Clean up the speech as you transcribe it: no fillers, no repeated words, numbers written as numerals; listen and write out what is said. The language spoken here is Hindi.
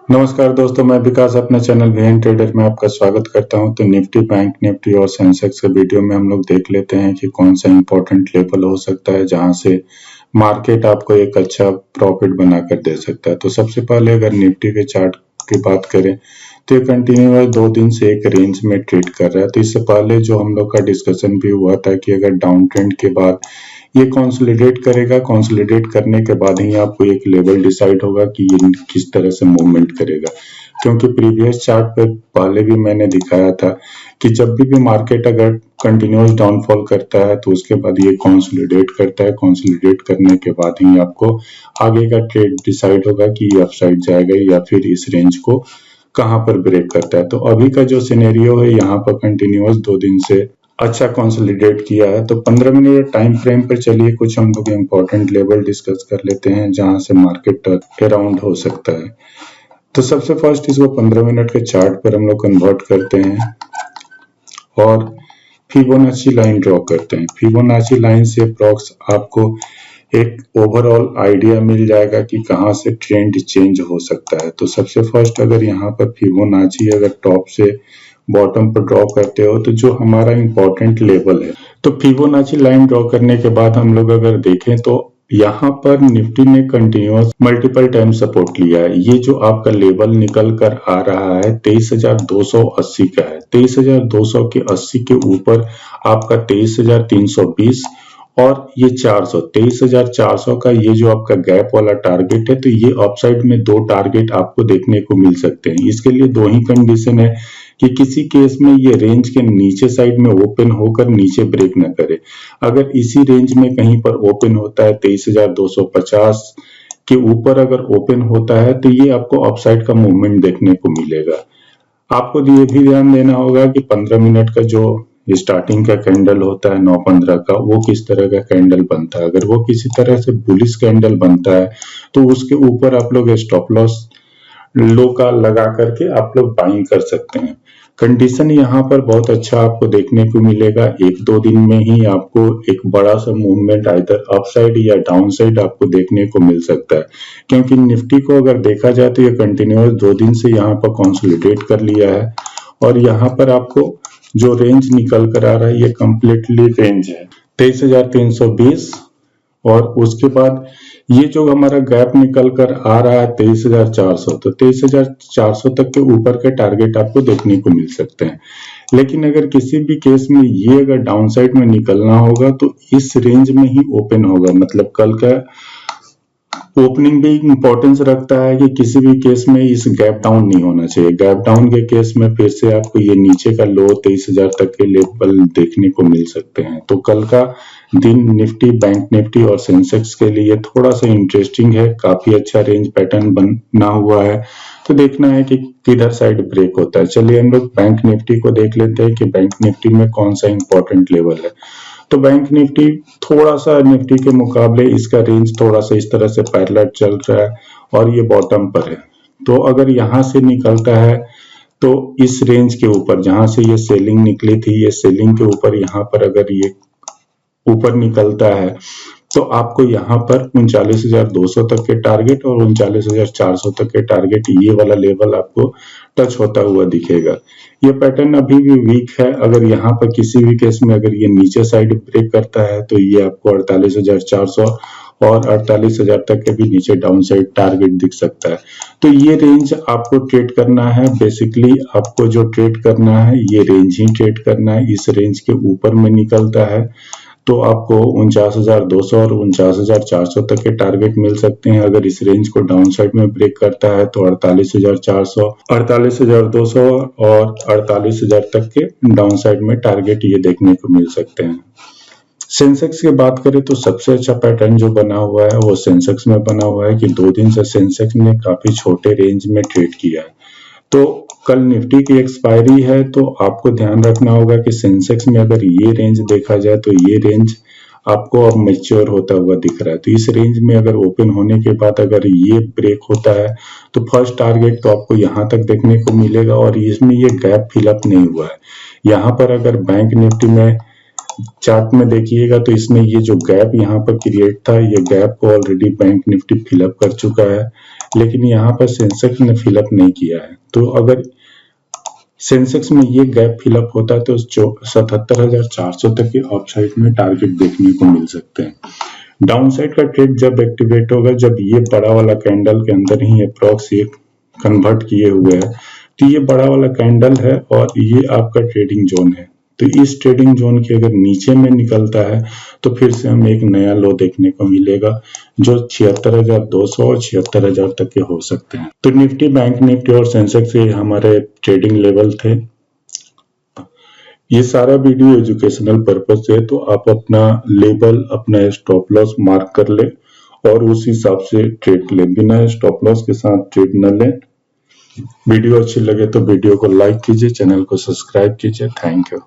नमस्कार दोस्तों, मैं विकास अपने चैनल वीएन ट्रेडर में आपका स्वागत करता हूं। तो निफ्टी, बैंक निफ्टी और सेंसेक्स के वीडियो में हम लोग देख लेते हैं कि कौन सा इंपॉर्टेंट लेवल हो सकता है जहां से मार्केट आपको एक अच्छा प्रॉफिट बनाकर दे सकता है। तो सबसे पहले अगर निफ्टी के चार्ट की बात करें तो ये कंटिन्यूअस 2 दिन से एक रेंज में ट्रेड कर रहा है। तो इससे पहले जो हम लोग का डिस्कशन भी हुआ था कि अगर डाउन ट्रेंड के बाद ये कंसोलिडेट करेगा, कंसोलिडेट करने के बाद ही आपको एक लेवल डिसाइड होगा कि ये किस तरह से मूवमेंट करेगा। क्योंकि प्रीवियस चार्ट पे पहले भी मैंने दिखाया था कि जब भी मार्केट अगर कंटिन्यूअस डाउनफॉल करता है तो उसके बाद ये कंसोलिडेट करता है। कंसोलिडेट करने के बाद ही आपको आगे का ट्रेड डिसाइड होगा कि ये अपसाइड जाएगा या फिर इस रेंज को कहां पर ब्रेक करता है। तो अभी का जो सिनेरियो है, यहाँ पर कंटिन्यूअस 2 दिन से अच्छा कंसोलिडेट किया है। तो 15 मिनट टाइम फ्रेम पर चलिए कुछ हम लोग इम्पोर्टेंट लेवल डिस्कस कर लेते हैं जहां से मार्केट अराउंड हो सकता है। तो सबसे फर्स्ट इसको 15 मिनट के चार्ट पर हम लोग कन्वर्ट करते हैं और फिबोनाची लाइन ड्रॉ करते हैं। फिबोनाची लाइन से अप्रॉक्स आपको एक ओवरऑल आइडिया मिल जाएगा कि कहां से ट्रेंड चेंज हो सकता है। तो सबसे फर्स्ट अगर यहाँ पर फिबोनाची अगर टॉप से बॉटम पर ड्रॉ करते हो तो जो हमारा इंपॉर्टेंट लेवल है, तो फिबोनाची लाइन ड्रॉ करने के बाद हम लोग अगर देखें तो यहाँ पर निफ्टी ने कंटिन्यूअस मल्टीपल टाइम सपोर्ट लिया है। ये जो आपका लेवल निकल कर आ रहा है 23,280 का है। 23,200 के 80 के ऊपर आपका 23,320 और ये 400, 23,400 का ये जो आपका गैप वाला टारगेट है। तो ये अपसाइड में 2 टारगेट आपको देखने को मिल सकते हैं। इसके लिए 2 ही कंडीशन है कि किसी केस में ये रेंज के नीचे साइड में ओपन होकर नीचे ब्रेक न करे। अगर इसी रेंज में कहीं पर ओपन होता है 23,250 के ऊपर अगर ओपन होता है तो ये आपको अपसाइड का मूवमेंट देखने को मिलेगा। आपको ये भी ध्यान देना होगा कि 15 मिनट का जो स्टार्टिंग का कैंडल होता है 9:15 का, वो किस तरह का कैंडल बनता है। अगर वो किसी तरह से बुलिश कैंडल बनता है तो उसके ऊपर आप लोग स्टॉप लॉस लो का लगा करके आप लोग बाइंग कर सकते हैं। कंडीशन यहाँ पर बहुत अच्छा आपको देखने को मिलेगा। 1-2 दिन में ही आपको एक बड़ा सा मूवमेंट आइदर अपसाइड या डाउन साइड आपको देखने को मिल सकता है। क्योंकि निफ्टी को अगर देखा जाए तो ये कंटिन्यूअस 2 दिन से यहाँ पर कंसोलिडेट कर लिया है और यहाँ पर आपको जो रेंज निकल कर आ रहा है ये कंप्लीटली रेंज है 23,320 और उसके बाद ये जो हमारा गैप निकल कर आ रहा है 23,400, तो 23,400 तक के ऊपर के टारगेट आपको देखने को मिल सकते हैं। लेकिन अगर किसी भी केस में ये अगर डाउन साइड में निकलना होगा तो इस रेंज में ही ओपन होगा। मतलब कल का ओपनिंग भी इंपॉर्टेंस रखता है कि किसी भी केस में इस गैप डाउन नहीं होना चाहिए। गैप डाउन के केस में फिर से आपको ये नीचे का लो 23,000 तक के लेवल देखने को मिल सकते हैं। तो कल का दिन निफ्टी, बैंक निफ्टी और सेंसेक्स के लिए थोड़ा सा इंटरेस्टिंग है। काफी अच्छा रेंज पैटर्न बना हुआ है, तो देखना है कि किधर साइड ब्रेक होता है। चलिए हम लोग बैंक निफ्टी को देख लेते हैं कि बैंक निफ्टी में कौन सा इंपॉर्टेंट लेवल है। तो बैंक निफ्टी थोड़ा सा निफ्टी के मुकाबले इसका रेंज थोड़ा सा इस तरह से पैरेलल चल रहा है और ये बॉटम पर है। तो अगर यहाँ से निकलता है तो इस रेंज के ऊपर जहां से ये सेलिंग निकली थी, ये सेलिंग के ऊपर यहाँ पर अगर ये ऊपर निकलता है तो आपको यहाँ पर 39,200 तक के टारगेट और 39,400 तक के टारगेट, ये वाला लेवल आपको टच होता हुआ दिखेगा। ये पैटर्न अभी भी वीक है। अगर यहाँ पर किसी भी केस में अगर ये नीचे साइड ब्रेक करता है तो ये आपको 48,400 और 48,000 तक के भी नीचे डाउन साइड टारगेट दिख सकता है। तो ये रेंज आपको ट्रेड करना है। बेसिकली आपको जो ट्रेड करना है ये रेंज ही ट्रेड करना है। इस रेंज के ऊपर में निकलता है तो आपको 49,200 और 49,400 तक के टारगेट मिल सकते हैं। अगर इस रेंज को डाउन साइड में ब्रेक करता है तो 48,400, 48,200 और 48,000 तक के डाउन साइड में टारगेट ये देखने को मिल सकते हैं। सेंसेक्स की बात करें तो सबसे अच्छा पैटर्न जो बना हुआ है वो सेंसेक्स में बना हुआ है कि 2 दिन से सेंसेक्स ने काफी छोटे रेंज में ट्रेड किया है। तो कल निफ्टी की एक्सपायरी है तो आपको ध्यान रखना होगा कि सेंसेक्स में अगर ये रेंज देखा जाए तो ये रेंज आपको अब मैच्योर होता हुआ दिख रहा है। तो इस रेंज में अगर ओपन होने के बाद अगर ये ब्रेक होता है तो फर्स्ट टारगेट तो आपको यहाँ तक देखने को मिलेगा और इसमें ये गैप फिलअप नहीं हुआ है। यहाँ पर अगर बैंक निफ्टी में चार्ट में देखिएगा तो इसमें ये जो गैप यहाँ पर क्रिएट था, ये गैप को ऑलरेडी बैंक निफ्टी फिलअप कर चुका है। लेकिन यहाँ पर सेंसेक्स ने फिलअप नहीं किया है। तो अगर सेंसेक्स में ये गैप फिलअप होता है तो 77,400 तक के अपसाइड में टारगेट देखने को मिल सकते हैं। डाउनसाइड का ट्रेड जब एक्टिवेट होगा जब ये बड़ा वाला कैंडल के अंदर ही अप्रॉक्स ये कन्वर्ट किए हुए है, तो ये बड़ा वाला कैंडल है और ये आपका ट्रेडिंग जोन है। तो इस ट्रेडिंग जोन के अगर नीचे में निकलता है तो फिर से हमें एक नया लो देखने को मिलेगा जो 76,200 और 76,000 तक के हो सकते हैं। तो निफ्टी, बैंक निफ्टी और सेंसेक्स ये हमारे ट्रेडिंग लेवल थे। ये सारा वीडियो एजुकेशनल पर्पज से, तो आप अपना लेवल, अपना स्टॉप लॉस मार्क कर ले और उस हिसाब से ट्रेड ले। बिना स्टॉप लॉस के साथ ट्रेड न ले। वीडियो अच्छी लगे तो वीडियो को लाइक कीजिए, चैनल को सब्सक्राइब कीजिए। Thank you.